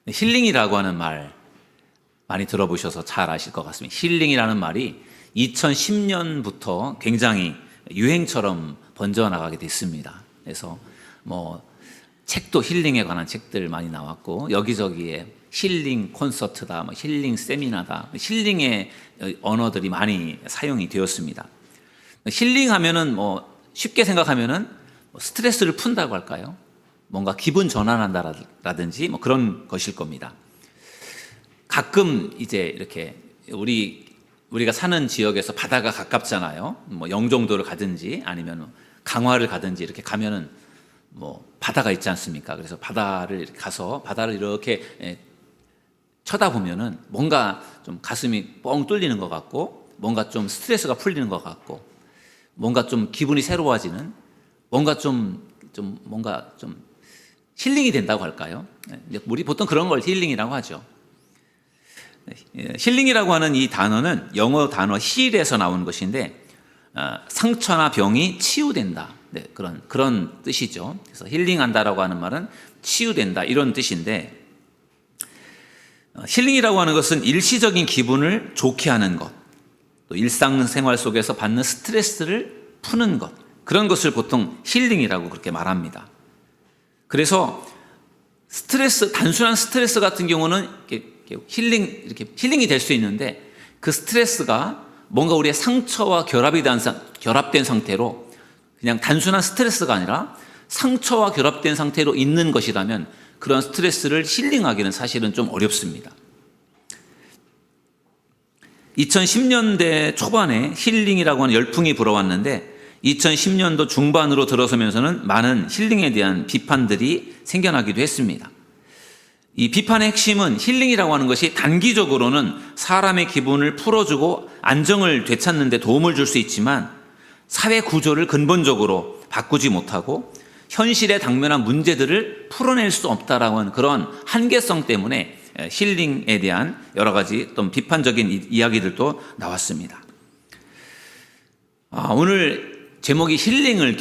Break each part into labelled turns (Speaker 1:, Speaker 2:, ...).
Speaker 1: 힐링이라고 하는 말 많이 들어보셔서 잘 아실 것 같습니다. 힐링이라는 말이 2010년부터 굉장히 유행처럼 번져나가게 됐습니다. 그래서 책도 힐링에 관한 책들 많이 나왔고, 여기저기에 힐링 콘서트다, 힐링 세미나다, 힐링의 언어들이 많이 사용이 되었습니다. 힐링하면은 쉽게 생각하면은 스트레스를 푼다고 할까요? 뭔가 기분 전환한다라든지 그런 것일 겁니다. 가끔 이제 이렇게 우리가 사는 지역에서 바다가 가깝잖아요. 영종도를 가든지 아니면 강화를 가든지 이렇게 가면은 바다가 있지 않습니까? 그래서 바다를 가서 바다를 이렇게 쳐다보면은 뭔가 좀 가슴이 뻥 뚫리는 것 같고, 뭔가 좀 스트레스가 풀리는 것 같고, 뭔가 좀 기분이 새로워지는, 뭔가 좀 힐링이 된다고 할까요? 우리 보통 그런 걸 힐링이라고 하죠. 힐링이라고 하는 이 단어는 영어 단어 힐에서 나온 것인데, 상처나 병이 치유된다, 그런 뜻이죠. 그래서 힐링한다라고 하는 말은 치유된다, 이런 뜻인데, 힐링이라고 하는 것은 일시적인 기분을 좋게 하는 것, 또 일상생활 속에서 받는 스트레스를 푸는 것, 그런 것을 보통 힐링이라고 그렇게 말합니다. 그래서 단순한 스트레스 같은 경우는 힐링이 될 수 있는데, 그 스트레스가 뭔가 우리의 상처와 결합된 상태로, 그냥 단순한 스트레스가 아니라 상처와 결합된 상태로 있는 것이라면 그런 스트레스를 힐링하기는 사실은 좀 어렵습니다. 2010년대 초반에 힐링이라고 하는 열풍이 불어왔는데, 2010년도 중반으로 들어서면서는 많은 힐링에 대한 비판들이 생겨나기도 했습니다. 이 비판의 핵심은 힐링이라고 하는 것이 단기적으로는 사람의 기분을 풀어주고 안정을 되찾는 데 도움을 줄 수 있지만, 사회 구조를 근본적으로 바꾸지 못하고 현실에 당면한 문제들을 풀어낼 수 없다라고 하는 그런 한계성 때문에 힐링에 대한 여러 가지 좀 비판적인 이야기들도 나왔습니다. 오늘 제목이 힐링을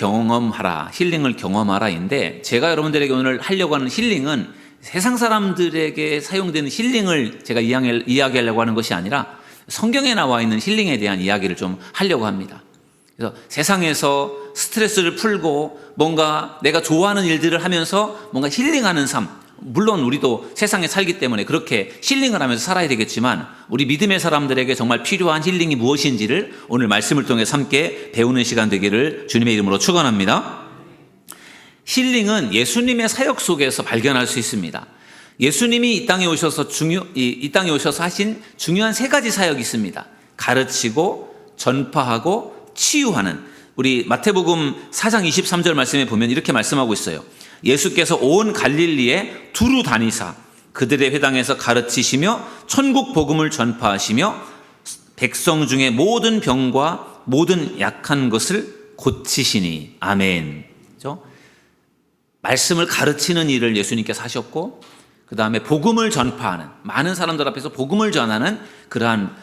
Speaker 1: 경험하라인데, 제가 여러분들에게 오늘 하려고 하는 힐링은 세상 사람들에게 사용되는 힐링을 제가 이야기하려고 하는 것이 아니라 성경에 나와 있는 힐링에 대한 이야기를 좀 하려고 합니다. 그래서 세상에서 스트레스를 풀고 뭔가 내가 좋아하는 일들을 하면서 뭔가 힐링하는 삶, 물론 우리도 세상에 살기 때문에 그렇게 힐링을 하면서 살아야 되겠지만, 우리 믿음의 사람들에게 정말 필요한 힐링이 무엇인지를 오늘 말씀을 통해서 함께 배우는 시간 되기를 주님의 이름으로 축원합니다. 힐링은 예수님의 사역 속에서 발견할 수 있습니다. 예수님이 이 땅에 오셔서 하신 중요한 세 가지 사역이 있습니다. 가르치고, 전파하고, 치유하는. 우리 마태복음 4장 23절 말씀에 보면 이렇게 말씀하고 있어요. 예수께서 온 갈릴리에 두루 다니사 그들의 회당에서 가르치시며 천국 복음을 전파하시며 백성 중에 모든 병과 모든 약한 것을 고치시니. 아멘. 그렇죠? 말씀을 가르치는 일을 예수님께서 하셨고, 그 다음에 복음을 전파하는, 많은 사람들 앞에서 복음을 전하는 그러한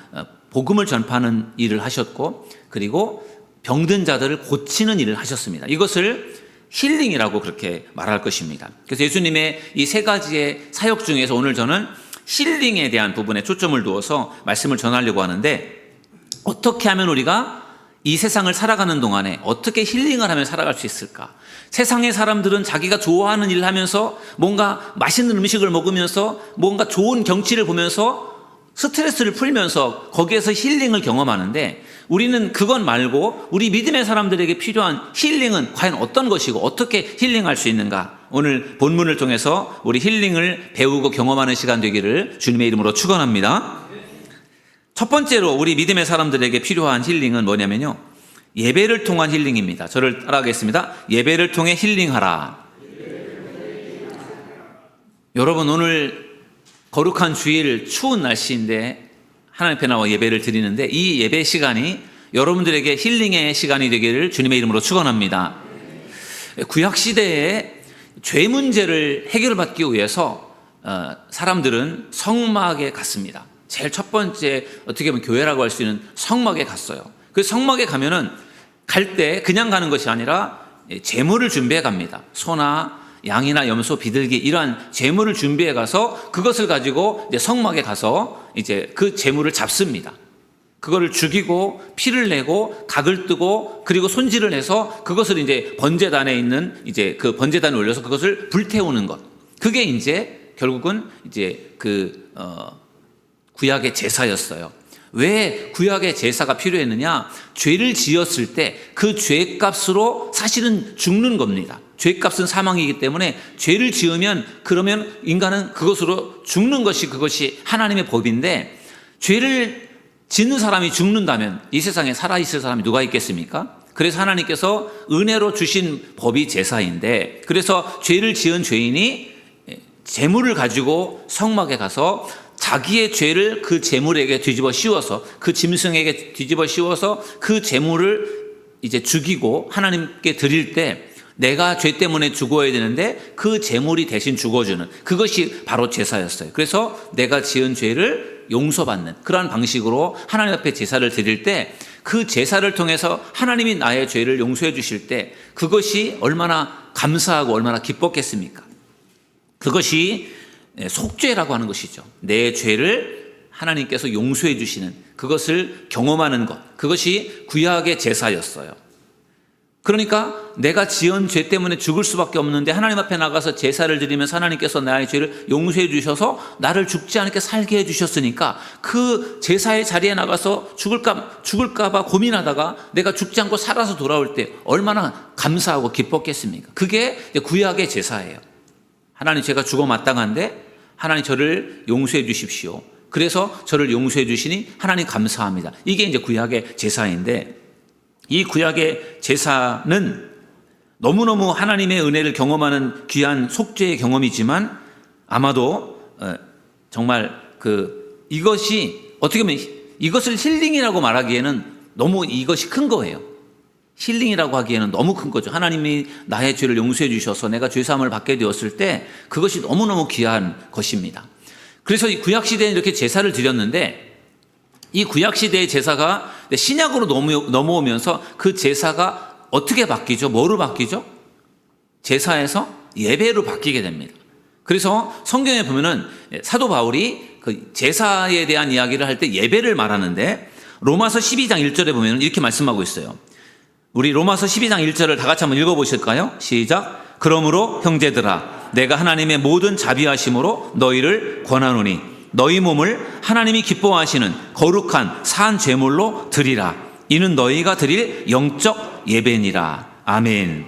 Speaker 1: 복음을 전파하는 일을 하셨고, 그리고 병든 자들을 고치는 일을 하셨습니다. 이것을 힐링이라고 그렇게 말할 것입니다. 그래서 예수님의 이 세 가지의 사역 중에서 오늘 저는 힐링에 대한 부분에 초점을 두어서 말씀을 전하려고 하는데, 어떻게 하면 우리가 이 세상을 살아가는 동안에 어떻게 힐링을 하며 살아갈 수 있을까? 세상의 사람들은 자기가 좋아하는 일을 하면서 뭔가 맛있는 음식을 먹으면서 뭔가 좋은 경치를 보면서 스트레스를 풀면서 거기에서 힐링을 경험하는데, 우리는 그건 말고 우리 믿음의 사람들에게 필요한 힐링은 과연 어떤 것이고 어떻게 힐링할 수 있는가? 오늘 본문을 통해서 우리 힐링을 배우고 경험하는 시간 되기를 주님의 이름으로 축원합니다. 첫 번째로 우리 믿음의 사람들에게 필요한 힐링은 뭐냐면요, 예배를 통한 힐링입니다. 저를 따라하겠습니다. 예배를 통해 힐링하라. 여러분, 오늘 거룩한 주일 추운 날씨인데 하나님 앞에 나와 예배를 드리는데, 이 예배 시간이 여러분들에게 힐링의 시간이 되기를 주님의 이름으로 축원합니다. 구약시대에 죄 문제를 해결받기 위해서 사람들은 성막에 갔습니다. 제일 첫 번째 어떻게 보면 교회라고 할 수 있는 성막에 갔어요. 그 성막에 가면은 갈 때 그냥 가는 것이 아니라 제물을 준비해 갑니다. 소나 양이나 염소, 비둘기 이러한 제물을 준비해 가서 그것을 가지고 이제 성막에 가서 이제 그 제물을 잡습니다. 그거를 죽이고 피를 내고 각을 뜨고 그리고 손질을 해서 그것을 이제 번제단에 있는 이제 그 번제단에 올려서 그것을 불태우는 것. 그게 이제 결국은 이제 구약의 제사였어요. 왜 구약의 제사가 필요했느냐? 죄를 지었을 때 그 죄값으로 사실은 죽는 겁니다. 죄값은 사망이기 때문에 죄를 지으면 그러면 인간은 그것으로 죽는 것이 그것이 하나님의 법인데 죄를 짓는 사람이 죽는다면 이 세상에 살아있을 사람이 누가 있겠습니까? 그래서 하나님께서 은혜로 주신 법이 제사인데 그래서 죄를 지은 죄인이 제물을 가지고 성막에 가서 자기의 죄를 그 제물에게 뒤집어 씌워서 그 짐승에게 뒤집어 씌워서 그 제물을 이제 죽이고 하나님께 드릴 때 내가 죄 때문에 죽어야 되는데 그 제물이 대신 죽어주는 그것이 바로 제사였어요. 그래서 내가 지은 죄를 용서받는 그러한 방식으로 하나님 앞에 제사를 드릴 때 그 제사를 통해서 하나님이 나의 죄를 용서해 주실 때 그것이 얼마나 감사하고 얼마나 기뻤겠습니까? 그것이 속죄라고 하는 것이죠. 내 죄를 하나님께서 용서해 주시는 그것을 경험하는 것, 그것이 구약의 제사였어요. 그러니까 내가 지은 죄 때문에 죽을 수밖에 없는데 하나님 앞에 나가서 제사를 드리면서 하나님께서 나의 죄를 용서해 주셔서 나를 죽지 않게 살게 해 주셨으니까 그 제사의 자리에 나가서 죽을까 봐 고민하다가 내가 죽지 않고 살아서 돌아올 때 얼마나 감사하고 기뻤겠습니까? 그게 구약의 제사예요. 하나님 제가 죽어 마땅한데 하나님 저를 용서해 주십시오. 그래서 저를 용서해 주시니 하나님 감사합니다. 이게 이제 구약의 제사인데 이 구약의 제사는 너무너무 하나님의 은혜를 경험하는 귀한 속죄의 경험이지만 아마도 정말 이것이 어떻게 보면 이것을 힐링이라고 말하기에는 너무 이것이 큰 거예요. 힐링이라고 하기에는 너무 큰 거죠. 하나님이 나의 죄를 용서해 주셔서 내가 죄사함을 받게 되었을 때 그것이 너무너무 귀한 것입니다. 그래서 이 구약시대에 이렇게 제사를 드렸는데 이 구약시대의 제사가 신약으로 넘어오면서 그 제사가 어떻게 바뀌죠? 뭐로 바뀌죠? 제사에서 예배로 바뀌게 됩니다. 그래서 성경에 보면은 사도 바울이 그 제사에 대한 이야기를 할 때 예배를 말하는데 로마서 12장 1절에 보면 이렇게 말씀하고 있어요. 우리 로마서 12장 1절을 다 같이 한번 읽어보실까요? 시작. 그러므로 형제들아 내가 하나님의 모든 자비하심으로 너희를 권하노니 너희 몸을 하나님이 기뻐하시는 거룩한 산 제물로 드리라. 이는 너희가 드릴 영적 예배니라. 아멘.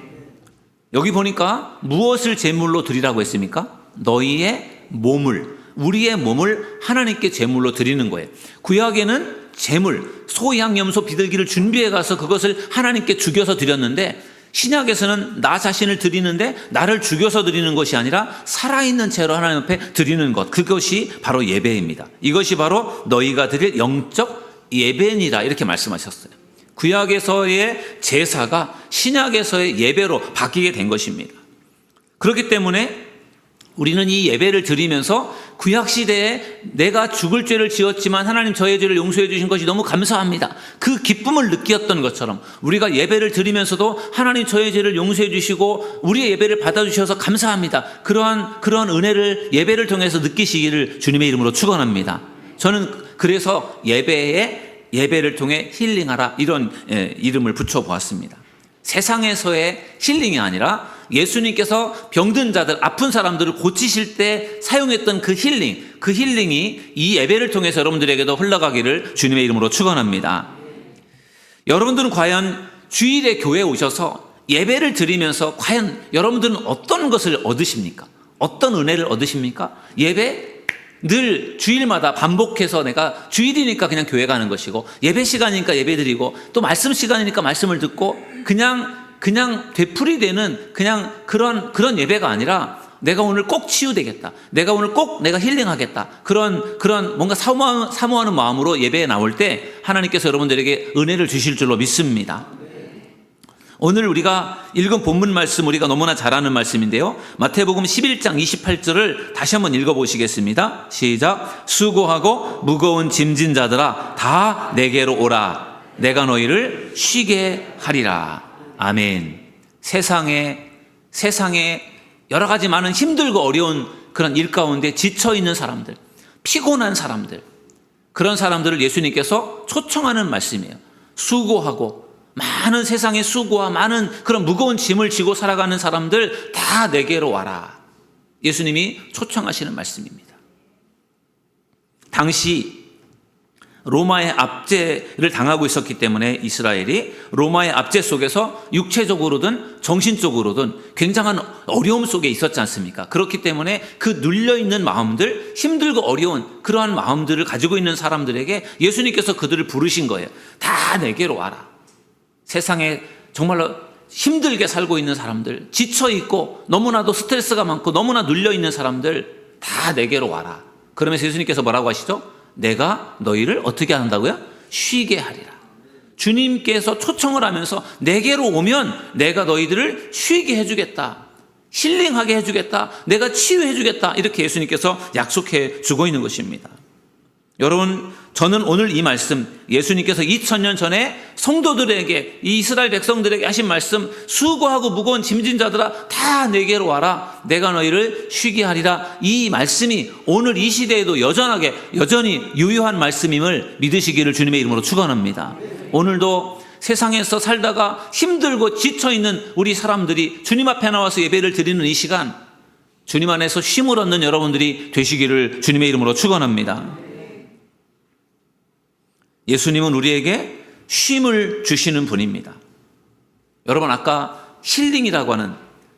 Speaker 1: 여기 보니까 무엇을 제물로 드리라고 했습니까? 너희의 몸을, 우리의 몸을 하나님께 제물로 드리는 거예요. 구약에는 제물, 소, 양, 염소, 비둘기를 준비해 가서 그것을 하나님께 죽여서 드렸는데 신약에서는 나 자신을 드리는데 나를 죽여서 드리는 것이 아니라 살아있는 채로 하나님 앞에 드리는 것, 그것이 바로 예배입니다. 이것이 바로 너희가 드릴 영적 예배니라 이렇게 말씀하셨어요. 구약에서의 제사가 신약에서의 예배로 바뀌게 된 것입니다. 그렇기 때문에 우리는 이 예배를 드리면서 구약시대에 내가 죽을 죄를 지었지만 하나님 저의 죄를 용서해 주신 것이 너무 감사합니다. 그 기쁨을 느꼈던 것처럼 우리가 예배를 드리면서도 하나님 저의 죄를 용서해 주시고 우리의 예배를 받아주셔서 감사합니다. 그러한 은혜를 예배를 통해서 느끼시기를 주님의 이름으로 축원합니다. 저는 그래서 예배를 통해 힐링하라 이런 이름을 붙여보았습니다. 세상에서의 힐링이 아니라 예수님께서 병든 자들, 아픈 사람들을 고치실 때 사용했던 그 힐링이 이 예배를 통해서 여러분들에게도 흘러가기를 주님의 이름으로 축원합니다. 여러분들은 과연 주일에 교회에 오셔서 예배를 드리면서 과연 여러분들은 어떤 것을 얻으십니까? 어떤 은혜를 얻으십니까? 예배 늘 주일마다 반복해서 내가 주일이니까 그냥 교회 가는 것이고 예배 시간이니까 예배 드리고 또 말씀 시간이니까 말씀을 듣고 그냥 되풀이되는 그냥 그런 예배가 아니라 내가 오늘 꼭 치유되겠다. 내가 오늘 꼭 내가 힐링하겠다. 그런 뭔가 사모하는 마음으로 예배에 나올 때 하나님께서 여러분들에게 은혜를 주실 줄로 믿습니다. 오늘 우리가 읽은 본문 말씀 우리가 너무나 잘 아는 말씀인데요. 마태복음 11장 28절을 다시 한번 읽어보시겠습니다. 시작. 수고하고 무거운 짐진 자들아 다 내게로 오라. 내가 너희를 쉬게 하리라. 아멘. 세상에 여러 가지 많은 힘들고 어려운 그런 일 가운데 지쳐있는 사람들, 피곤한 사람들, 그런 사람들을 예수님께서 초청하는 말씀이에요. 수고하고 많은 세상의 수고와 많은 그런 무거운 짐을 지고 살아가는 사람들 다 내게로 와라. 예수님이 초청하시는 말씀입니다. 당시 로마의 압제를 당하고 있었기 때문에 이스라엘이 로마의 압제 속에서 육체적으로든 정신적으로든 굉장한 어려움 속에 있었지 않습니까? 그렇기 때문에 그 눌려있는 마음들, 힘들고 어려운 그러한 마음들을 가지고 있는 사람들에게 예수님께서 그들을 부르신 거예요. 다 내게로 와라. 세상에 정말로 힘들게 살고 있는 사람들, 지쳐있고 너무나도 스트레스가 많고 너무나 눌려있는 사람들 다 내게로 와라. 그러면서 예수님께서 뭐라고 하시죠? 내가 너희를 어떻게 한다고요? 쉬게 하리라. 주님께서 초청을 하면서 내게로 오면 내가 너희들을 쉬게 해주겠다. 힐링하게 해주겠다. 내가 치유해주겠다. 이렇게 예수님께서 약속해 주고 있는 것입니다. 여러분, 저는 오늘 이 말씀, 예수님께서 2000년 전에 성도들에게, 이 이스라엘 백성들에게 하신 말씀, 수고하고 무거운 짐진 자들아 다 내게로 와라. 내가 너희를 쉬게 하리라. 이 말씀이 오늘 이 시대에도 여전히 유효한 말씀임을 믿으시기를 주님의 이름으로 축원합니다. 오늘도 세상에서 살다가 힘들고 지쳐있는 우리 사람들이 주님 앞에 나와서 예배를 드리는 이 시간, 주님 안에서 쉼을 얻는 여러분들이 되시기를 주님의 이름으로 축원합니다. 예수님은 우리에게 쉼을 주시는 분입니다. 여러분, 아까 힐링이라고 하는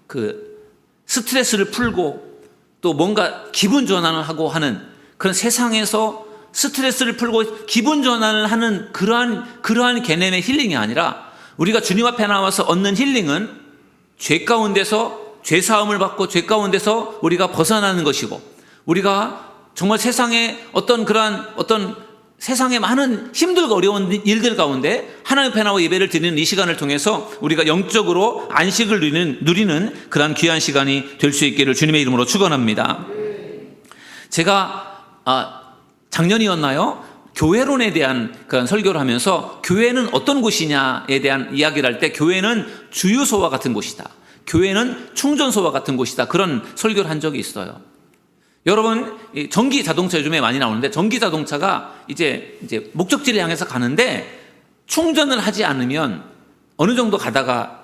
Speaker 1: 그 스트레스를 풀고 또 뭔가 기분 전환을 하고 하는 그런 세상에서 스트레스를 풀고 기분 전환을 하는 그러한 개념의 힐링이 아니라 우리가 주님 앞에 나와서 얻는 힐링은 죄 가운데서 죄 사함을 받고 죄 가운데서 우리가 벗어나는 것이고, 우리가 정말 세상에 어떤 세상의 많은 힘들고 어려운 일들 가운데 하나님 앞에 나와 예배를 드리는 이 시간을 통해서 우리가 영적으로 안식을 누리는 그런 귀한 시간이 될 수 있기를 주님의 이름으로 축원합니다. 제가 작년이었나요? 교회론에 대한 그런 설교를 하면서 교회는 어떤 곳이냐에 대한 이야기를 할 때 교회는 주유소와 같은 곳이다. 교회는 충전소와 같은 곳이다. 그런 설교를 한 적이 있어요. 여러분, 전기 자동차 요즘에 많이 나오는데 전기 자동차가 이제 목적지를 향해서 가는데 충전을 하지 않으면 어느 정도 가다가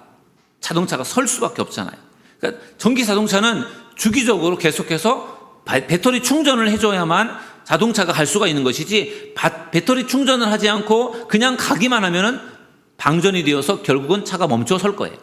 Speaker 1: 자동차가 설 수밖에 없잖아요. 그러니까 전기 자동차는 주기적으로 계속해서 배터리 충전을 해줘야만 자동차가 갈 수가 있는 것이지, 배터리 충전을 하지 않고 그냥 가기만 하면은 방전이 되어서 결국은 차가 멈춰 설 거예요.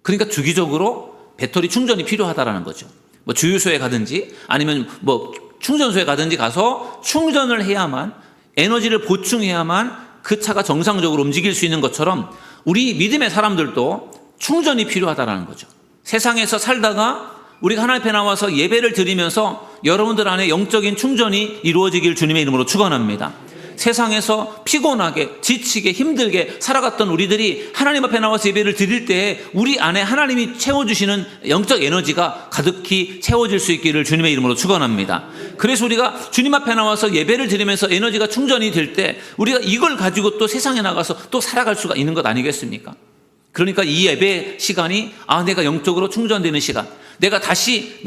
Speaker 1: 그러니까 주기적으로 배터리 충전이 필요하다라는 거죠. 뭐 주유소에 가든지 아니면 뭐 충전소에 가든지 가서 충전을 해야만, 에너지를 보충해야만 그 차가 정상적으로 움직일 수 있는 것처럼 우리 믿음의 사람들도 충전이 필요하다는 거죠. 세상에서 살다가 우리가 하나님 앞에 나와서 예배를 드리면서 여러분들 안에 영적인 충전이 이루어지길 주님의 이름으로 축원합니다. 세상에서 피곤하게 지치게 힘들게 살아갔던 우리들이 하나님 앞에 나와서 예배를 드릴 때 우리 안에 하나님이 채워주시는 영적 에너지가 가득히 채워질 수 있기를 주님의 이름으로 축원합니다. 그래서 우리가 주님 앞에 나와서 예배를 드리면서 에너지가 충전이 될 때 우리가 이걸 가지고 또 세상에 나가서 또 살아갈 수가 있는 것 아니겠습니까? 그러니까 이 예배 시간이 내가 영적으로 충전되는 시간, 내가 다시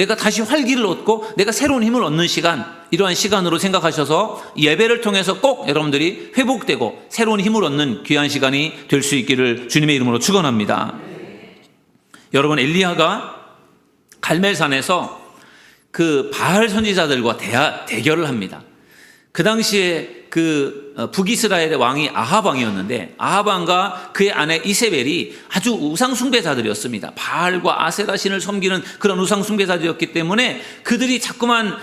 Speaker 1: 활기를 얻고 내가 새로운 힘을 얻는 시간, 이러한 시간으로 생각하셔서 예배를 통해서 꼭 여러분들이 회복되고 새로운 힘을 얻는 귀한 시간이 될 수 있기를 주님의 이름으로 축원합니다. 여러분, 엘리야가 갈멜산에서 그 바알 선지자들과 대결을 합니다. 그 당시에 그 북이스라엘의 왕이 아합 왕이었는데, 아합 왕과 그의 아내 이세벨이 아주 우상 숭배자들이었습니다. 바알과 아세라 신을 섬기는 그런 우상 숭배자들이었기 때문에 그들이 자꾸만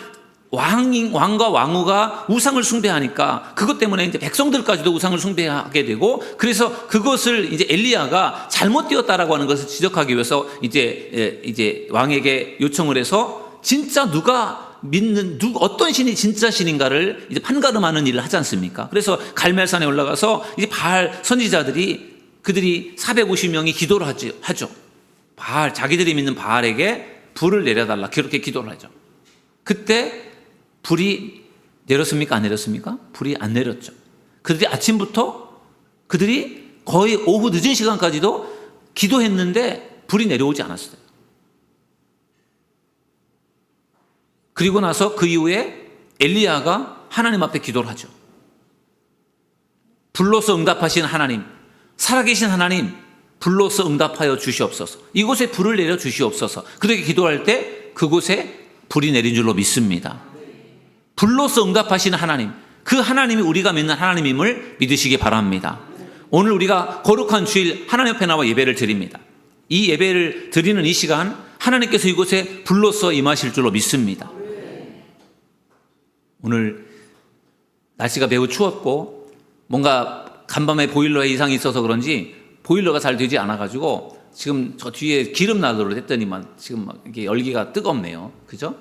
Speaker 1: 왕과 왕후가 우상을 숭배하니까 그것 때문에 이제 백성들까지도 우상을 숭배하게 되고, 그래서 그것을 이제 엘리야가 잘못되었다라고 하는 것을 지적하기 위해서 이제 왕에게 요청을 해서 진짜 어떤 신이 진짜 신인가를 이제 판가름하는 일을 하지 않습니까? 그래서 갈멜산에 올라가서 이제 바알 선지자들이, 그들이 450명이 기도를 하죠. 자기들이 믿는 바알에게 불을 내려달라, 그렇게 기도를 하죠. 그때 불이 내렸습니까? 안 내렸습니까? 불이 안 내렸죠. 그들이 아침부터 그들이 거의 오후 늦은 시간까지도 기도했는데 불이 내려오지 않았어요. 그리고 나서 그 이후에 엘리야가 하나님 앞에 기도를 하죠. 불로서 응답하신 하나님, 살아계신 하나님, 불로서 응답하여 주시옵소서. 이곳에 불을 내려 주시옵소서. 그렇게 기도할 때 그곳에 불이 내린 줄로 믿습니다. 불로서 응답하시는 하나님, 그 하나님이 우리가 믿는 하나님임을 믿으시기 바랍니다. 오늘 우리가 거룩한 주일 하나님 앞에 나와 예배를 드립니다. 이 예배를 드리는 이 시간 하나님께서 이곳에 불로서 임하실 줄로 믿습니다. 오늘 날씨가 매우 추웠고 뭔가 간밤에 보일러에 이상이 있어서 그런지 보일러가 잘 되지 않아가지고 지금 저 뒤에 기름 난로를 했더니만 지금 막 이게 열기가 뜨겁네요. 그죠?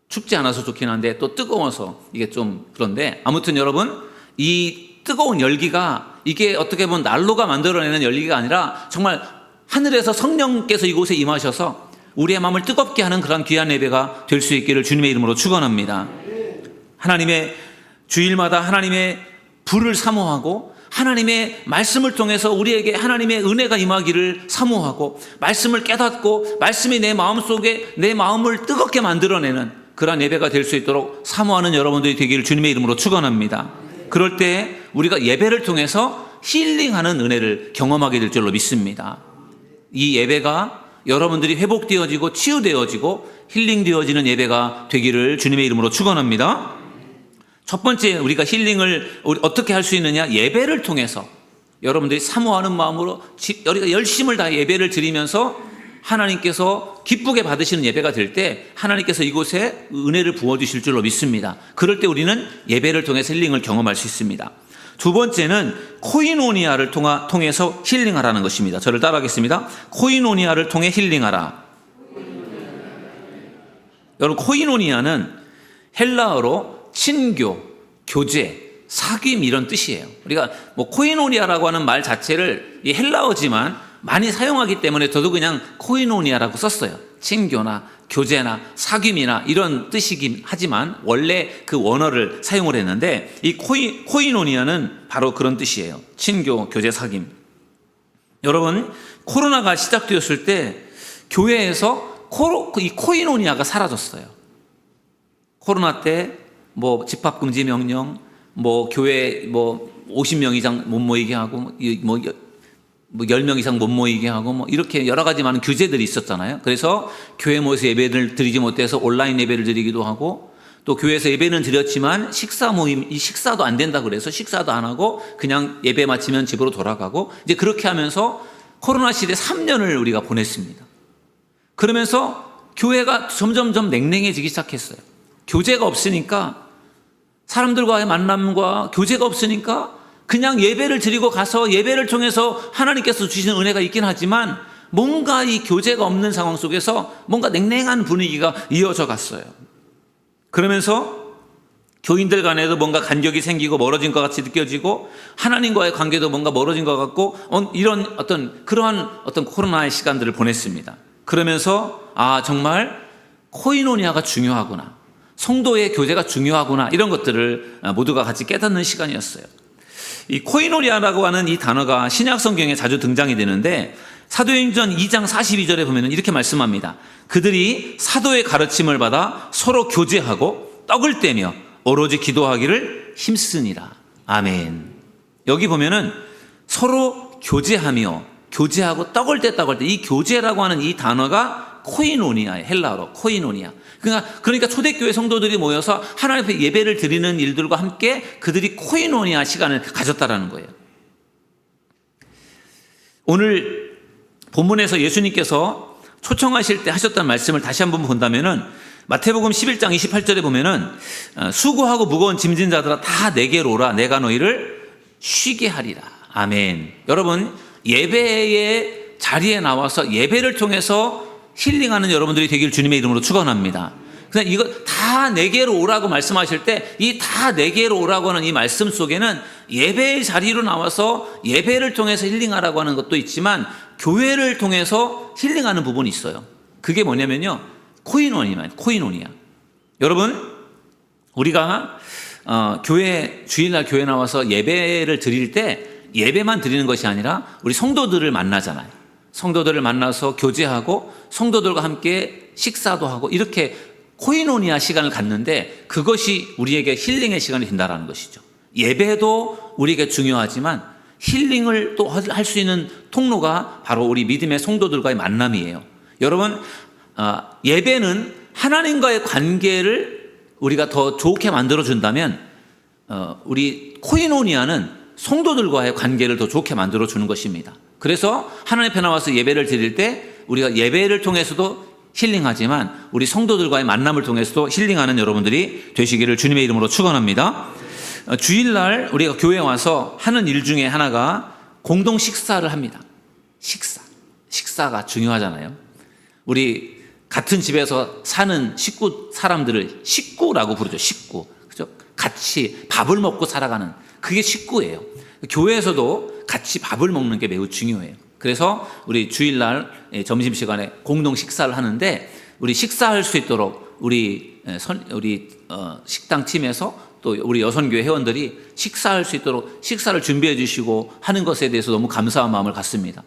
Speaker 1: 춥지 않아서 좋긴 한데 또 뜨거워서 이게 좀 그런데 아무튼 여러분, 이 뜨거운 열기가 이게 어떻게 보면 난로가 만들어내는 열기가 아니라 정말 하늘에서 성령께서 이곳에 임하셔서 우리의 마음을 뜨겁게 하는 그런 귀한 예배가 될 수 있기를 주님의 이름으로 축원합니다. 하나님의 주일마다 하나님의 불을 사모하고 하나님의 말씀을 통해서 우리에게 하나님의 은혜가 임하기를 사모하고 말씀을 깨닫고 말씀이 내 마음속에 내 마음을 뜨겁게 만들어내는 그러한 예배가 될 수 있도록 사모하는 여러분들이 되기를 주님의 이름으로 축원합니다. 그럴 때 우리가 예배를 통해서 힐링하는 은혜를 경험하게 될 줄로 믿습니다. 이 예배가 여러분들이 회복되어지고 치유되어지고 힐링되어지는 예배가 되기를 주님의 이름으로 축원합니다. 첫 번째 우리가 힐링을 어떻게 할 수 있느냐? 예배를 통해서 여러분들이 사모하는 마음으로 열심을 다해 예배를 드리면서 하나님께서 기쁘게 받으시는 예배가 될 때 하나님께서 이곳에 은혜를 부어주실 줄로 믿습니다. 그럴 때 우리는 예배를 통해서 힐링을 경험할 수 있습니다. 두 번째는 코이노니아를 통해서 힐링하라는 것입니다. 저를 따라하겠습니다. 코이노니아를 통해 힐링하라. 여러분, 코이노니아는 헬라어로 친교, 교제, 사귐 이런 뜻이에요. 우리가 뭐 코이노니아라고 하는 말 자체를 이 헬라어지만 많이 사용하기 때문에 저도 그냥 코이노니아라고 썼어요. 친교나 교제나 사귐이나 이런 뜻이긴 하지만 원래 그 원어를 사용을 했는데 이 코이노니아는 바로 그런 뜻이에요. 친교, 교제, 사귐. 여러분, 코로나가 시작되었을 때 교회에서 이 코이노니아가 사라졌어요. 코로나 때 뭐 집합 금지 명령, 뭐 교회 뭐 50명 이상 못 모이게 하고 뭐 10명 이상 못 모이게 하고 뭐 이렇게 여러 가지 많은 규제들이 있었잖아요. 그래서 교회 모여서 예배를 드리지 못해서 온라인 예배를 드리기도 하고 또 교회에서 예배는 드렸지만 식사 모임, 이 식사도 안 된다 그래서 식사도 안 하고 그냥 예배 마치면 집으로 돌아가고 이제 그렇게 하면서 코로나 시대 3년을 우리가 보냈습니다. 그러면서 교회가 점점점 냉랭해지기 시작했어요. 교제가 없으니까 사람들과의 만남과 교제가 없으니까 그냥 예배를 드리고 가서 예배를 통해서 하나님께서 주시는 은혜가 있긴 하지만 뭔가 이 교제가 없는 상황 속에서 뭔가 냉랭한 분위기가 이어져 갔어요. 그러면서 교인들 간에도 뭔가 간격이 생기고 멀어진 것 같이 느껴지고 하나님과의 관계도 뭔가 멀어진 것 같고 이런 그러한 코로나의 시간들을 보냈습니다. 그러면서 정말 코이노니아가 중요하구나. 성도의 교제가 중요하구나. 이런 것들을 모두가 같이 깨닫는 시간이었어요. 이 코이노니아라고 하는 이 단어가 신약 성경에 자주 등장이 되는데 사도행전 2장 42절에 보면 이렇게 말씀합니다. 그들이 사도의 가르침을 받아 서로 교제하고 떡을 떼며 오로지 기도하기를 힘쓰니라. 아멘. 여기 보면은 서로 교제하고 떡을 뗐다고 할 때 이 교제라고 하는 이 단어가 코이노니아예요. 헬라어로 코이노니아. 그러니까 초대교회 성도들이 모여서 하나님 앞에 예배를 드리는 일들과 함께 그들이 코이노니아 시간을 가졌다라는 거예요. 오늘 본문에서 예수님께서 초청하실 때 하셨던 말씀을 다시 한번 본다면은 마태복음 11장 28절에 보면은 수고하고 무거운 짐진 자들아 다 내게로 오라 내가 너희를 쉬게 하리라. 아멘. 여러분, 예배의 자리에 나와서 예배를 통해서 힐링하는 여러분들이 되길 주님의 이름으로 축원합니다. 그냥 이거 다 내게로 오라고 말씀하실 때 이 다 내게로 오라고 하는 이 말씀 속에는 예배의 자리로 나와서 예배를 통해서 힐링하라고 하는 것도 있지만 교회를 통해서 힐링하는 부분이 있어요. 그게 뭐냐면요. 코이노니아. 여러분, 우리가 주일날 교회 나와서 예배를 드릴 때 예배만 드리는 것이 아니라 우리 성도들을 만나잖아요. 성도들을 만나서 교제하고 성도들과 함께 식사도 하고 이렇게 코이노니아 시간을 갖는데 그것이 우리에게 힐링의 시간이 된다는 것이죠. 예배도 우리에게 중요하지만 힐링을 또 할 수 있는 통로가 바로 우리 믿음의 성도들과의 만남이에요. 여러분, 예배는 하나님과의 관계를 우리가 더 좋게 만들어준다면 우리 코이노니아는 성도들과의 관계를 더 좋게 만들어주는 것입니다. 그래서 하나님 앞에 나와서 예배를 드릴 때 우리가 예배를 통해서도 힐링하지만 우리 성도들과의 만남을 통해서도 힐링하는 여러분들이 되시기를 주님의 이름으로 축원합니다. 주일날 우리가 교회에 와서 하는 일 중에 하나가 공동 식사를 합니다. 식사가 중요하잖아요. 우리 같은 집에서 사는 식구 사람들을 식구라고 부르죠. 식구. 그죠? 같이 밥을 먹고 살아가는 그게 식구예요. 교회에서도 같이 밥을 먹는 게 매우 중요해요. 그래서 우리 주일날 점심시간에 공동 식사를 하는데 우리 식사할 수 있도록 우리 식당 팀에서 또 우리 여선교회 회원들이 식사할 수 있도록 식사를 준비해 주시고 하는 것에 대해서 너무 감사한 마음을 갖습니다.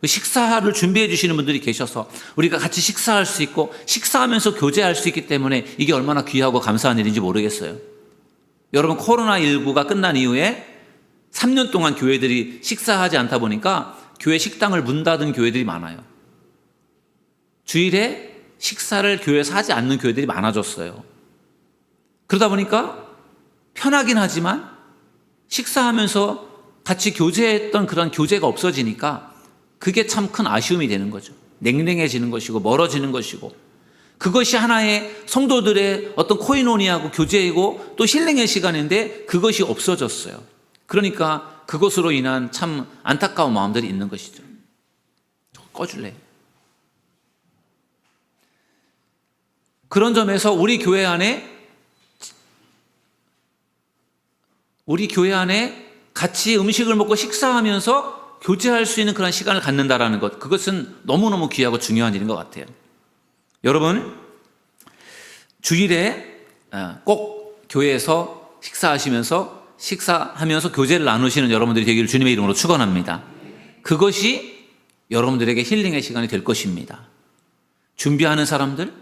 Speaker 1: 식사를 준비해 주시는 분들이 계셔서 우리가 같이 식사할 수 있고 식사하면서 교제할 수 있기 때문에 이게 얼마나 귀하고 감사한 일인지 모르겠어요. 여러분, 코로나19가 끝난 이후에 3년 동안 교회들이 식사하지 않다 보니까 교회 식당을 문 닫은 교회들이 많아요. 주일에 식사를 교회에서 하지 않는 교회들이 많아졌어요. 그러다 보니까 편하긴 하지만 식사하면서 같이 교제했던 그런 교제가 없어지니까 그게 참 큰 아쉬움이 되는 거죠. 냉랭해지는 것이고 멀어지는 것이고 그것이 하나의 성도들의 어떤 코이노니아고 교제이고 또 힐링의 시간인데 그것이 없어졌어요. 그러니까 그것으로 인한 참 안타까운 마음들이 있는 것이죠. 꺼줄래? 그런 점에서 우리 교회 안에 같이 음식을 먹고 식사하면서 교제할 수 있는 그런 시간을 갖는다라는 것, 그것은 너무너무 귀하고 중요한 일인 것 같아요. 여러분, 주일에 꼭 교회에서 식사하면서 교제를 나누시는 여러분들이 되기를 주님의 이름으로 축원합니다. 그것이 여러분들에게 힐링의 시간이 될 것입니다. 준비하는 사람들,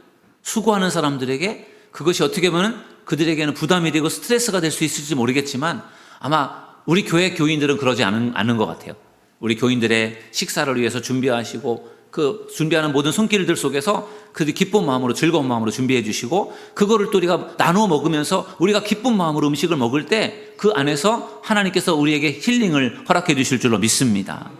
Speaker 1: 수고하는 사람들에게 그것이 어떻게 보면 그들에게는 부담이 되고 스트레스가 될 수 있을지 모르겠지만 아마 우리 교회 교인들은 그러지 않은 것 같아요. 우리 교인들의 식사를 위해서 준비하시고 그 준비하는 모든 손길들 속에서 그들이 기쁜 마음으로 즐거운 마음으로 준비해 주시고 그거를 또 우리가 나누어 먹으면서 우리가 기쁜 마음으로 음식을 먹을 때 그 안에서 하나님께서 우리에게 힐링을 허락해 주실 줄로 믿습니다.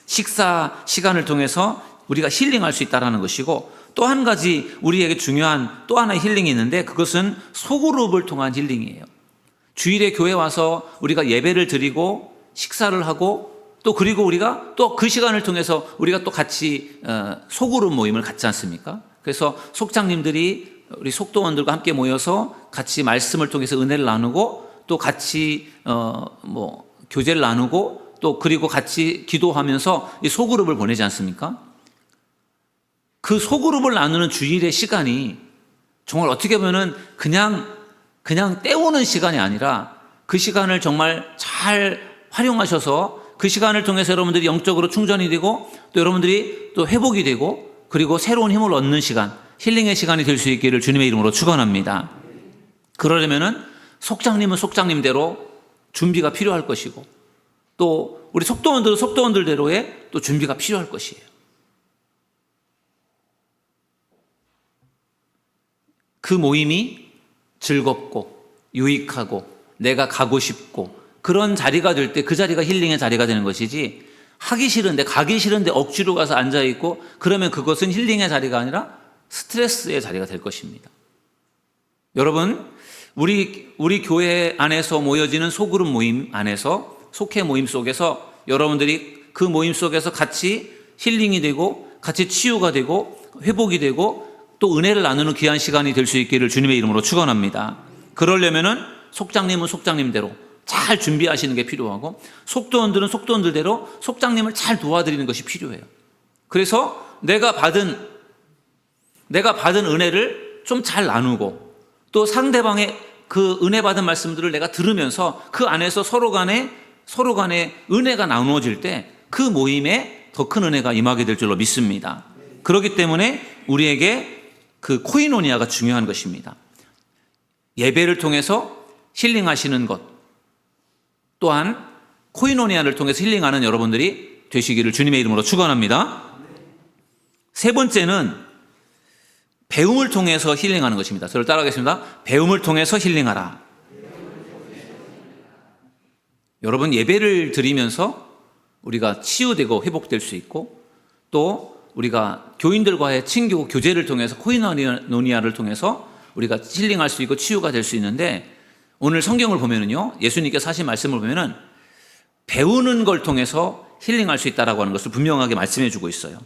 Speaker 1: 식사 시간을 통해서 우리가 힐링할 수 있다는 것이고 또 한 가지 우리에게 중요한 또 하나의 힐링이 있는데 그것은 소그룹을 통한 힐링이에요. 주일에 교회 와서 우리가 예배를 드리고 식사를 하고 또 그리고 우리가 또 그 시간을 통해서 우리가 또 같이 소그룹 모임을 갖지 않습니까? 그래서 속장님들이 우리 속도원들과 함께 모여서 같이 말씀을 통해서 은혜를 나누고 또 같이 교제를 나누고 또 그리고 같이 기도하면서 이 소그룹을 보내지 않습니까? 그 소그룹을 나누는 주일의 시간이 정말 어떻게 보면은 그냥 때우는 시간이 아니라 그 시간을 정말 잘 활용하셔서 그 시간을 통해서 여러분들이 영적으로 충전이 되고 또 여러분들이 또 회복이 되고 그리고 새로운 힘을 얻는 시간, 힐링의 시간이 될 수 있기를 주님의 이름으로 축원합니다. 그러려면은 속장님은 속장님대로 준비가 필요할 것이고 또 우리 속도원들은 속도원들대로의 또 준비가 필요할 것이에요. 그 모임이 즐겁고 유익하고 내가 가고 싶고 그런 자리가 될 때 그 자리가 힐링의 자리가 되는 것이지 하기 싫은데 가기 싫은데 억지로 가서 앉아있고 그러면 그것은 힐링의 자리가 아니라 스트레스의 자리가 될 것입니다. 여러분, 우리 교회 안에서 모여지는 소그룹 모임 안에서 속회 모임 속에서 여러분들이 그 모임 속에서 같이 힐링이 되고 같이 치유가 되고 회복이 되고 또 은혜를 나누는 귀한 시간이 될 수 있기를 주님의 이름으로 축원합니다. 그러려면은 속장님은 속장님대로 잘 준비하시는 게 필요하고 속도원들은 속도원들대로 속장님을 잘 도와드리는 것이 필요해요. 그래서 내가 받은 은혜를 좀 잘 나누고 또 상대방의 그 은혜 받은 말씀들을 내가 들으면서 그 안에서 서로 간에 은혜가 나누어질 때 그 모임에 더 큰 은혜가 임하게 될 줄로 믿습니다. 그렇기 때문에 우리에게 그 코이노니아가 중요한 것입니다. 예배를 통해서 힐링하시는 것, 또한 코이노니아를 통해서 힐링하는 여러분들이 되시기를 주님의 이름으로 축원합니다. 세 번째는 배움을 통해서 힐링하는 것입니다. 저를 따라하겠습니다. 배움을 통해서 힐링하라. 여러분, 예배를 드리면서 우리가 치유되고 회복될 수 있고, 또 우리가 교인들과의 친교, 교제를 통해서 코이노니아를 통해서 우리가 힐링할 수 있고 치유가 될 수 있는데, 오늘 성경을 보면은요, 예수님께서 하신 말씀을 보면은 배우는 걸 통해서 힐링할 수 있다라고 하는 것을 분명하게 말씀해 주고 있어요.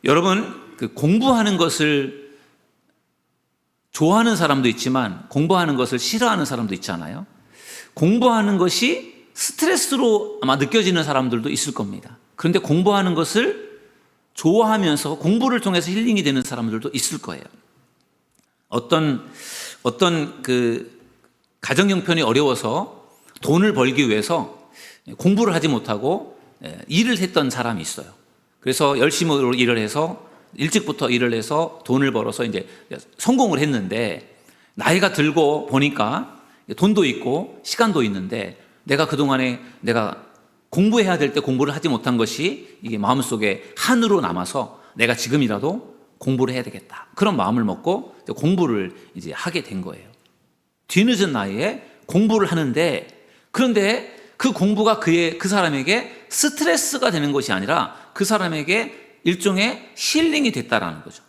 Speaker 1: 여러분, 그 공부하는 것을 좋아하는 사람도 있지만 공부하는 것을 싫어하는 사람도 있잖아요. 공부하는 것이 스트레스로 아마 느껴지는 사람들도 있을 겁니다. 그런데 공부하는 것을 좋아하면서 공부를 통해서 힐링이 되는 사람들도 있을 거예요. 어떤 그 가정 형편이 어려워서 돈을 벌기 위해서 공부를 하지 못하고 일을 했던 사람이 있어요. 그래서 열심히 일을 해서 일찍부터 일을 해서 돈을 벌어서 이제 성공을 했는데, 나이가 들고 보니까 돈도 있고 시간도 있는데 내가 그동안에 내가 공부해야 될 때 공부를 하지 못한 것이 이게 마음속에 한으로 남아서 내가 지금이라도 공부를 해야 되겠다, 그런 마음을 먹고 공부를 이제 하게 된 거예요. 뒤늦은 나이에 공부를 하는데, 그런데 그 공부가 그 사람에게 스트레스가 되는 것이 아니라 그 사람에게 일종의 힐링이 됐다라는 거죠.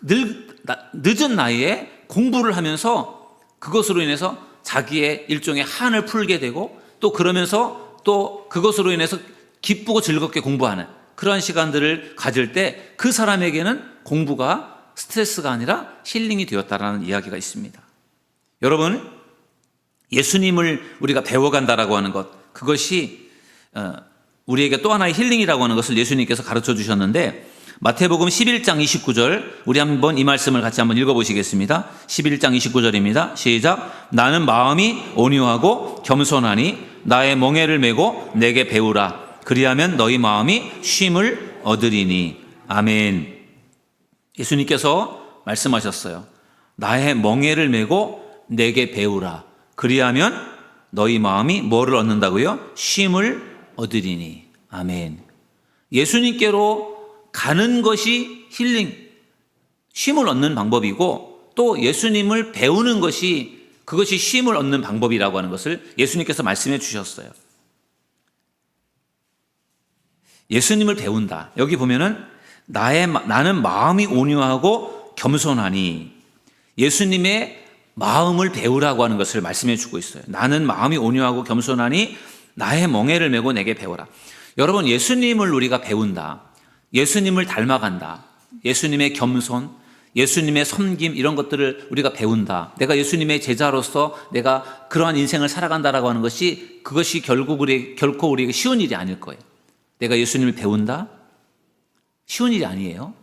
Speaker 1: 늦은 나이에 공부를 하면서 그것으로 인해서 자기의 일종의 한을 풀게 되고, 또 그러면서 또 그것으로 인해서 기쁘고 즐겁게 공부하는 그러한 시간들을 가질 때 그 사람에게는 공부가 스트레스가 아니라 힐링이 되었다라는 이야기가 있습니다. 여러분, 예수님을 우리가 배워간다라고 하는 것, 그것이 우리에게 또 하나의 힐링이라고 하는 것을 예수님께서 가르쳐 주셨는데, 마태복음 11장 29절, 우리 한번 이 말씀을 같이 한번 읽어보시겠습니다. 11장 29절입니다. 시작. 나는 마음이 온유하고 겸손하니 나의 멍에를 메고 내게 배우라. 그리하면 너희 마음이 쉼을 얻으리니. 아멘. 예수님께서 말씀하셨어요. 나의 멍에를 메고 내게 배우라. 그리하면 너희 마음이 뭐를 얻는다고요? 쉼을 얻으리니. 아멘. 예수님께로 가는 것이 힐링, 쉼을 얻는 방법이고, 또 예수님을 배우는 것이 그것이 쉼을 얻는 방법이라고 하는 것을 예수님께서 말씀해 주셨어요. 예수님을 배운다. 여기 보면은 나는 마음이 온유하고 겸손하니, 예수님의 마음을 배우라고 하는 것을 말씀해 주고 있어요. 나는 마음이 온유하고 겸손하니 나의 멍에를 메고 내게 배워라. 여러분, 예수님을 우리가 배운다, 예수님을 닮아간다, 예수님의 겸손, 예수님의 섬김, 이런 것들을 우리가 배운다, 내가 예수님의 제자로서 내가 그러한 인생을 살아간다라고 하는 것이, 그것이 결코 우리에게 쉬운 일이 아닐 거예요. 내가 예수님을 배운다? 쉬운 일이 아니에요.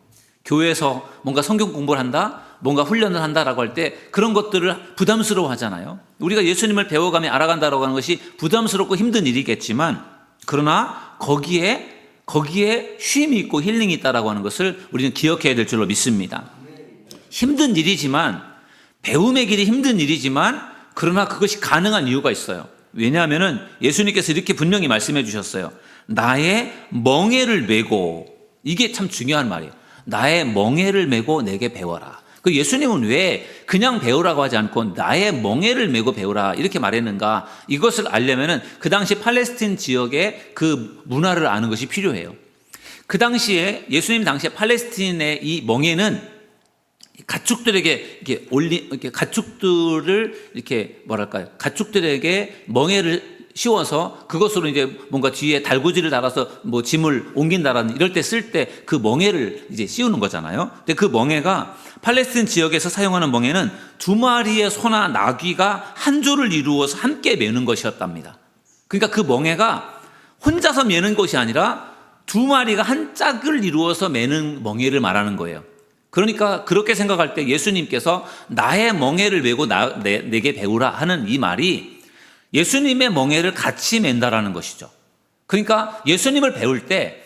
Speaker 1: 교회에서 뭔가 성경 공부를 한다, 뭔가 훈련을 한다라고 할 때 그런 것들을 부담스러워 하잖아요. 우리가 예수님을 배워가며 알아간다라고 하는 것이 부담스럽고 힘든 일이겠지만, 그러나 거기에 쉼이 있고 힐링이 있다라고 하는 것을 우리는 기억해야 될 줄로 믿습니다. 힘든 일이지만, 배움의 길이 힘든 일이지만, 그러나 그것이 가능한 이유가 있어요. 왜냐하면은 예수님께서 이렇게 분명히 말씀해 주셨어요. 나의 멍에를 메고, 이게 참 중요한 말이에요. 나의 멍에를 메고 내게 배워라. 그 예수님은 왜 그냥 배우라고 하지 않고 나의 멍에를 메고 배우라 이렇게 말했는가? 이것을 알려면은 그 당시 팔레스틴 지역의 그 문화를 아는 것이 필요해요. 그 당시에, 예수님 당시에 팔레스틴의 이 멍에는 가축들에게 가축들을 이렇게 가축들에게 멍에를 씌워서 그것으로 이제 뭔가 뒤에 달구지를 달아서 뭐 짐을 옮긴다라는, 이럴 때 쓸 때 그 멍에를 이제 씌우는 거잖아요. 근데 그 멍에가, 팔레스틴 지역에서 사용하는 멍에는 두 마리의 소나 나귀가 한 조를 이루어서 함께 메는 것이었답니다. 그러니까 그 멍에가 혼자서 메는 것이 아니라 두 마리가 한 짝을 이루어서 메는 멍에를 말하는 거예요. 그러니까 그렇게 생각할 때 예수님께서 나의 멍에를 메고 내게 배우라 하는 이 말이 예수님의 멍에를 같이 맨다라는 것이죠. 그러니까 예수님을 배울 때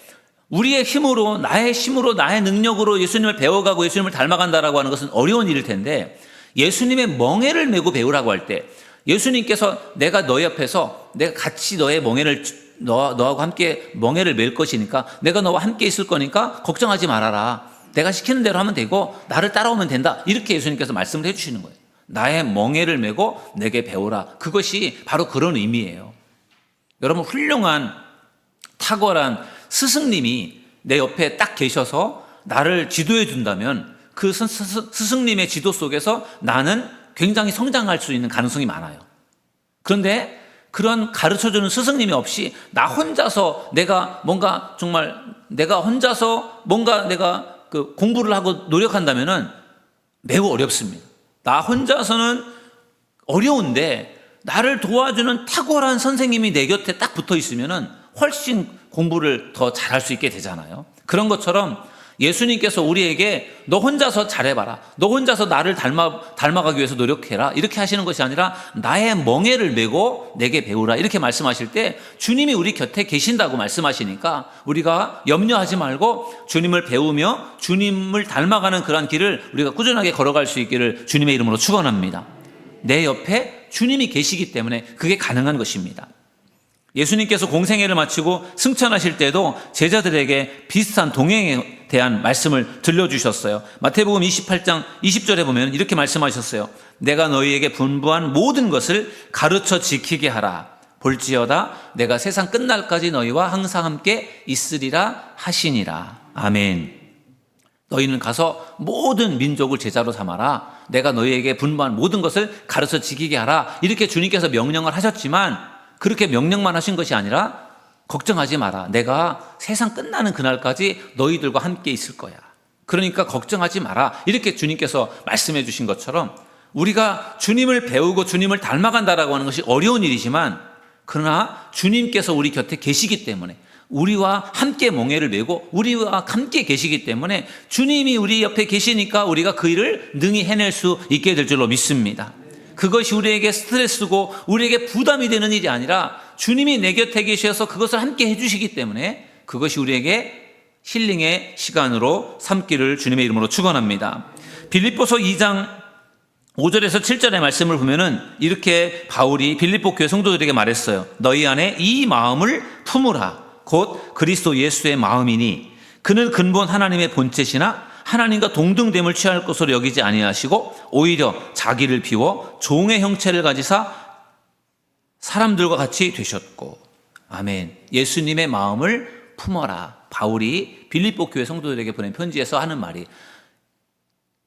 Speaker 1: 우리의 힘으로, 나의 힘으로, 나의 능력으로 예수님을 배워가고 예수님을 닮아간다라고 하는 것은 어려운 일일 텐데, 예수님의 멍에를 메고 배우라고 할 때, 예수님께서 내가 너 옆에서 내가 같이 너의 멍에를 너하고 함께 멍에를 맬 것이니까, 내가 너와 함께 있을 거니까 걱정하지 말아라. 내가 시키는 대로 하면 되고 나를 따라오면 된다. 이렇게 예수님께서 말씀을 해주시는 거예요. 나의 멍에를 메고 내게 배우라. 그것이 바로 그런 의미예요. 여러분, 훌륭한 탁월한 스승님이 내 옆에 딱 계셔서 나를 지도해 준다면 그 스승님의 지도 속에서 나는 굉장히 성장할 수 있는 가능성이 많아요. 그런데 그런 가르쳐주는 스승님이 없이 나 혼자서 내가 뭔가 정말 내가 혼자서 뭔가 내가 그 공부를 하고 노력한다면은 매우 어렵습니다. 나 혼자서는 어려운데 나를 도와주는 탁월한 선생님이 내 곁에 딱 붙어 있으면은 훨씬 공부를 더 잘할 수 있게 되잖아요. 그런 것처럼 예수님께서 우리에게 너 혼자서 잘해봐라. 너 혼자서 나를 닮아가기 위해서 노력해라. 이렇게 하시는 것이 아니라 나의 멍에를 메고 내게 배우라. 이렇게 말씀하실 때 주님이 우리 곁에 계신다고 말씀하시니까 우리가 염려하지 말고 주님을 배우며 주님을 닮아가는 그런 길을 우리가 꾸준하게 걸어갈 수 있기를 주님의 이름으로 축원합니다. 내 옆에 주님이 계시기 때문에 그게 가능한 것입니다. 예수님께서 공생애를 마치고 승천하실 때도 제자들에게 비슷한 동행에 대한 말씀을 들려주셨어요. 마태복음 28장 20절에 보면 이렇게 말씀하셨어요. 내가 너희에게 분부한 모든 것을 가르쳐 지키게 하라. 볼지어다 내가 세상 끝날까지 너희와 항상 함께 있으리라 하시니라. 아멘. 너희는 가서 모든 민족을 제자로 삼아라. 내가 너희에게 분부한 모든 것을 가르쳐 지키게 하라. 이렇게 주님께서 명령을 하셨지만 그렇게 명령만 하신 것이 아니라 걱정하지 마라. 내가 세상 끝나는 그날까지 너희들과 함께 있을 거야. 그러니까 걱정하지 마라. 이렇게 주님께서 말씀해 주신 것처럼 우리가 주님을 배우고 주님을 닮아간다라고 하는 것이 어려운 일이지만 그러나 주님께서 우리 곁에 계시기 때문에 우리와 함께 멍에를 메고 우리와 함께 계시기 때문에 주님이 우리 옆에 계시니까 우리가 그 일을 능히 해낼 수 있게 될 줄로 믿습니다. 그것이 우리에게 스트레스고 우리에게 부담이 되는 일이 아니라 주님이 내 곁에 계셔서 그것을 함께 해주시기 때문에 그것이 우리에게 힐링의 시간으로 삼기를 주님의 이름으로 축원합니다. 빌립보서 2장 5절에서 7절의 말씀을 보면은 이렇게 바울이 빌립보 교회 성도들에게 말했어요. 너희 안에 이 마음을 품으라. 곧 그리스도 예수의 마음이니 그는 근본 하나님의 본체시나 하나님과 동등됨을 취할 것으로 여기지 아니하시고 오히려 자기를 비워 종의 형체를 가지사 사람들과 같이 되셨고. 아멘. 예수님의 마음을 품어라. 바울이 빌립보 교회 성도들에게 보낸 편지에서 하는 말이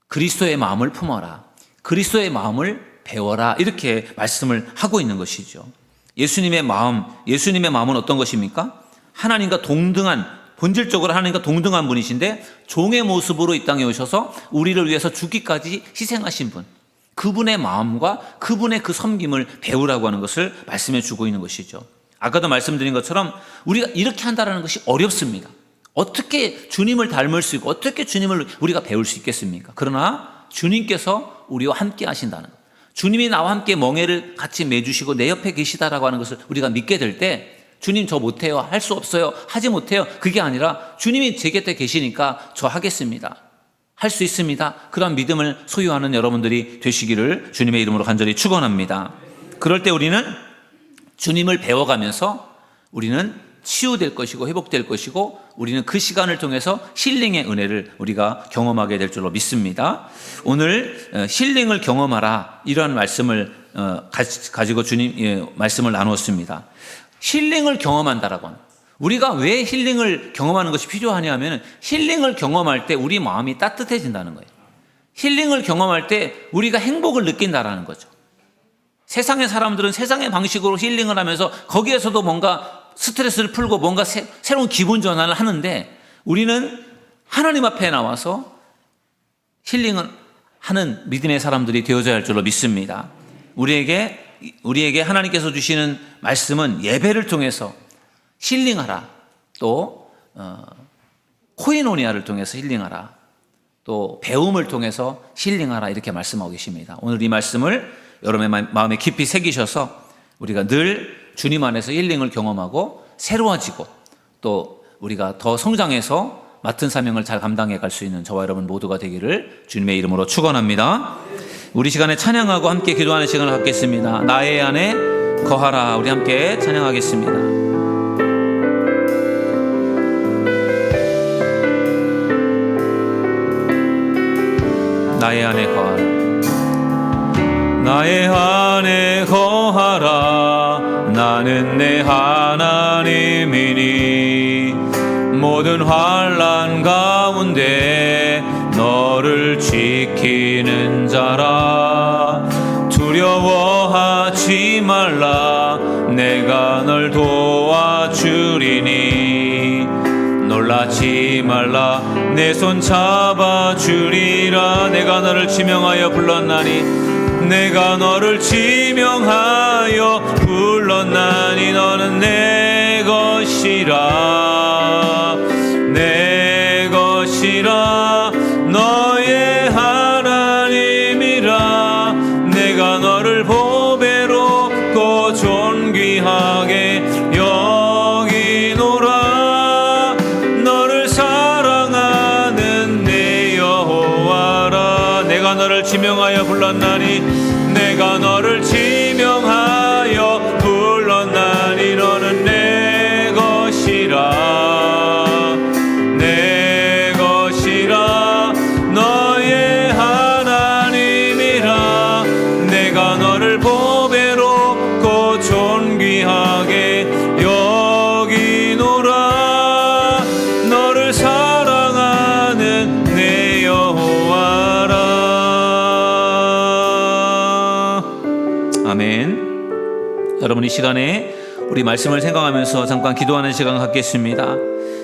Speaker 1: 그리스도의 마음을 품어라. 그리스도의 마음을 배워라. 이렇게 말씀을 하고 있는 것이죠. 예수님의 마음은 어떤 것입니까? 하나님과 동등한, 본질적으로 하나님과 동등한 분이신데 종의 모습으로 이 땅에 오셔서 우리를 위해서 죽기까지 희생하신 분, 그분의 마음과 그분의 그 섬김을 배우라고 하는 것을 말씀해 주고 있는 것이죠. 아까도 말씀드린 것처럼 우리가 이렇게 한다는 것이 어렵습니다. 어떻게 주님을 닮을 수 있고 어떻게 주님을 우리가 배울 수 있겠습니까? 그러나 주님께서 우리와 함께 하신다는 것, 주님이 나와 함께 멍에를 같이 매주시고 내 옆에 계시다라고 하는 것을 우리가 믿게 될 때 주님 저 못해요, 할 수 없어요, 하지 못해요, 그게 아니라 주님이 제 곁에 계시니까 저 하겠습니다, 할 수 있습니다, 그런 믿음을 소유하는 여러분들이 되시기를 주님의 이름으로 간절히 축원합니다. 그럴 때 우리는 주님을 배워가면서 우리는 치유될 것이고 회복될 것이고 우리는 그 시간을 통해서 힐링의 은혜를 우리가 경험하게 될 줄로 믿습니다. 오늘 힐링을 경험하라 이런 말씀을 가지고 주님 말씀을 나누었습니다. 힐링을 경험한다라고 하는, 우리가 왜 힐링을 경험하는 것이 필요하냐 하면 힐링을 경험할 때 우리 마음이 따뜻해진다는 거예요. 힐링을 경험할 때 우리가 행복을 느낀다라는 거죠. 세상의 사람들은 세상의 방식으로 힐링을 하면서 거기에서도 뭔가 스트레스를 풀고 뭔가 새로운 기분 전환을 하는데 우리는 하나님 앞에 나와서 힐링을 하는 믿음의 사람들이 되어져야 할 줄로 믿습니다. 우리에게 하나님께서 주시는 말씀은 예배를 통해서 힐링하라, 또 코이노니아를 통해서 힐링하라, 또 배움을 통해서 힐링하라, 이렇게 말씀하고 계십니다. 오늘 이 말씀을 여러분의 마음에 깊이 새기셔서 우리가 늘 주님 안에서 힐링을 경험하고 새로워지고 또 우리가 더 성장해서 맡은 사명을 잘 감당해 갈 수 있는 저와 여러분 모두가 되기를 주님의 이름으로 축원합니다. 우리 시간에 찬양하고 함께 기도하는 시간을 갖겠습니다. 나의 안에 거하라. 우리 함께 찬양하겠습니다. 나의 안에 거하라. 나의 안에 거하라. 나는 내 하나님이니 모든 환난 가운데 너를 지키는 자라. 두려워하지 말라. 내가 널 도와주리니 놀라지 말라. 내 손 잡아주리라. 내가 너를 지명하여 불렀나니 내가 너를 지명하여 불렀나니 너는 내 것이라. 내 것이라. 너의 하나님이라. 내가 너를 보배롭고 존귀하게 여기노라. 너를 사랑하는 내 여호와라. 내가 너를 지명하여 불렀나니 내가 너를 지명하여 불렀나니 너는 내 것이라. 내 것이라. 너의 하나님이라. 내가 너를 보배롭고 존귀하게 여기노라. 너를 사랑하는 내 여호와라. 아멘. 여러분, 이 시간에 우리 말씀을 생각하면서 잠깐 기도하는 시간 갖겠습니다.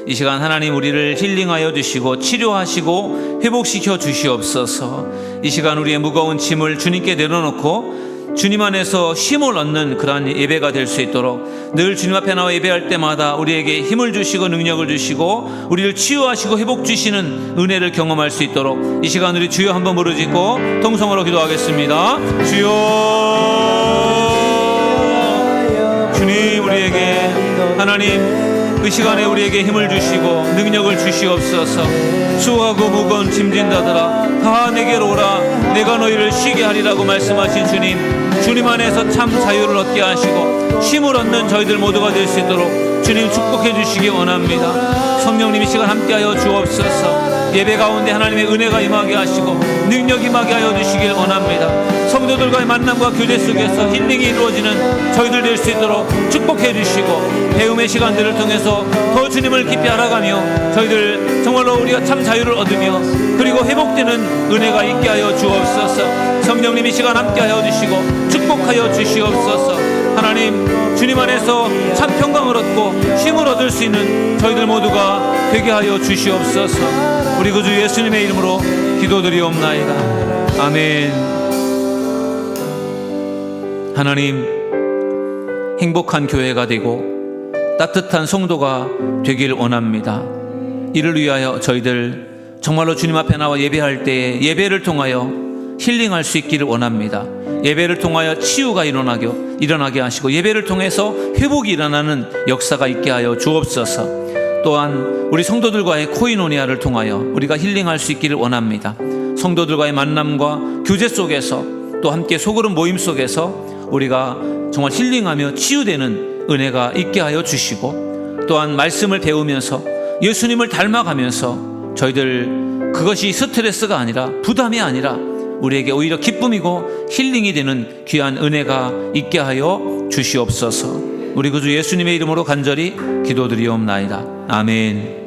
Speaker 1: 이 시간 하나님 우리를 힐링하여 주시고 치료하시고 회복시켜 주시옵소서. 이 시간 우리의 무거운 짐을 주님께 내려놓고 주님 안에서 힘을 얻는 그러한 예배가 될 수 있도록 늘 주님 앞에 나와 예배할 때마다 우리에게 힘을 주시고 능력을 주시고 우리를 치유하시고 회복 주시는 은혜를 경험할 수 있도록 이 시간 우리 주여 한번 부르짖고 통성으로 기도하겠습니다. 주여. 주님, 우리에게 하나님 그 시간에 우리에게 힘을 주시고 능력을 주시옵소서. 수고하고 무거운 짐진 자들아 다 내게로 오라. 내가 너희를 쉬게 하리라고 말씀하신 주님, 주님 안에서 참 자유를 얻게 하시고 힘을 얻는 저희들 모두가 될 수 있도록 주님 축복해 주시기 원합니다. 성령님 이 시간 함께하여 주옵소서. 예배 가운데 하나님의 은혜가 임하게 하시고 능력이 임하게 하여 주시길 원합니다. 성도들과의 만남과 교제 속에서 힐링이 이루어지는 저희들 될 수 있도록 축복해 주시고 배움의 시간들을 통해서 더 주님을 깊이 알아가며 저희들 정말로 우리가 참 자유를 얻으며 그리고 회복되는 은혜가 있게 하여 주옵소서. 성령님 이 시간 함께하여 주시고 축복하여 주시옵소서. 하나님 주님 안에서 참 평강을 얻고 힘을 얻을 수 있는 저희들 모두가 되게 하여 주시옵소서. 우리 구주 예수님의 이름으로 기도드리옵나이다. 아멘. 하나님, 행복한 교회가 되고 따뜻한 성도가 되길 원합니다. 이를 위하여 저희들 정말로 주님 앞에 나와 예배할 때에 예배를 통하여 힐링할 수 있기를 원합니다. 예배를 통하여 치유가 일어나게 하시고 예배를 통해서 회복이 일어나는 역사가 있게 하여 주옵소서. 또한 우리 성도들과의 코이노니아를 통하여 우리가 힐링할 수 있기를 원합니다. 성도들과의 만남과 교제 속에서 또 함께 소그룹 모임 속에서 우리가 정말 힐링하며 치유되는 은혜가 있게 하여 주시고 또한 말씀을 배우면서 예수님을 닮아가면서 저희들 그것이 스트레스가 아니라 부담이 아니라 우리에게 오히려 기쁨이고 힐링이 되는 귀한 은혜가 있게 하여 주시옵소서. 우리 구주 예수님의 이름으로 간절히 기도드리옵나이다. 아멘.